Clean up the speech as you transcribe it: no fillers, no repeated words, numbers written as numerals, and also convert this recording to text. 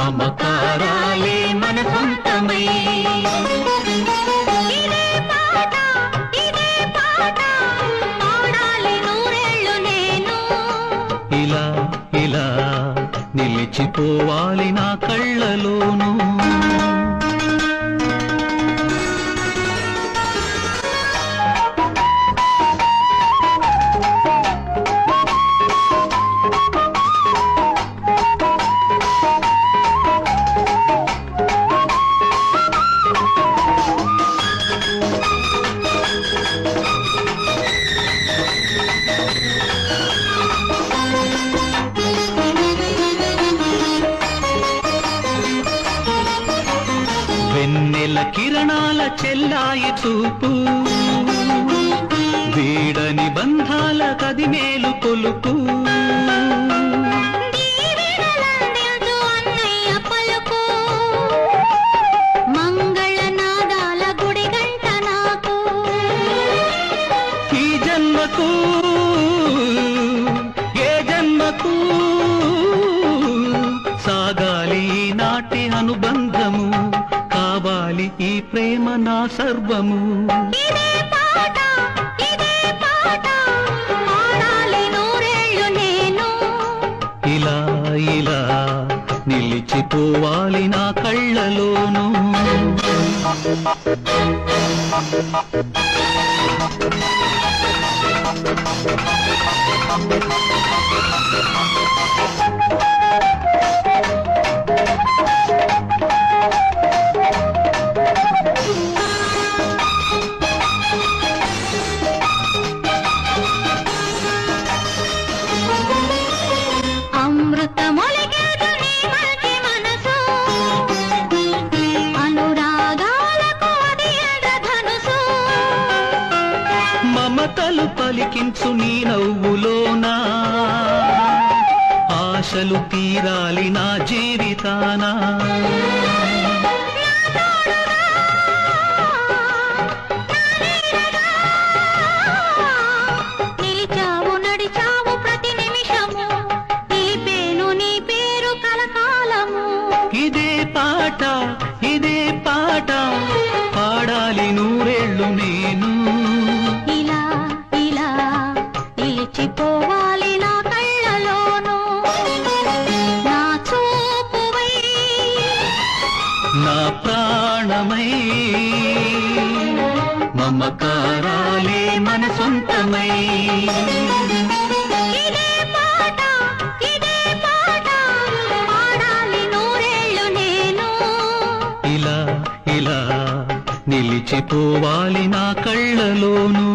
మమకారాలే మన సొంతమై ఇలా ఇలా నిలిచిపోవాలి నా కళ్ళలోనూ. వెన్నెల కిరణాల చెల్లాయి చూపు వీడని బంధాల కదిమేలు కొలుపు మంగళనాదాల గుడి గంట నాకు ఈ జన్మకు ఏ జన్మకు సాగాలి నాటి అనుబంధము కావాలి ఈ ప్రేమ నా సర్వము. ఇలా ఇలా నిలిచిపోవాలి నా కళ్ళలోనూ. మమతలు పలికించు నీ నవ్వులోనా ఆశలు తీరాలి నా జీవితానా. నిలిచావు నడిచావు ప్రతి నిమిషము నిలిపేను నీ పేరు కలకాలము. ఇదే పాట పాడాలి నూరేళ్ళు నేను. ఇలా ఇలా నిలిచిపోవాలి నా కళ్ళలోనూ నా చూపువై నా ప్రాణమై మమకారాలే మన సొంతమై. ఇదే పాట పాడాలి నూరేళ్ళు నేను. ఇలా ఇలా నిలిచిపోవాలి నా కళ్ళలోనూ.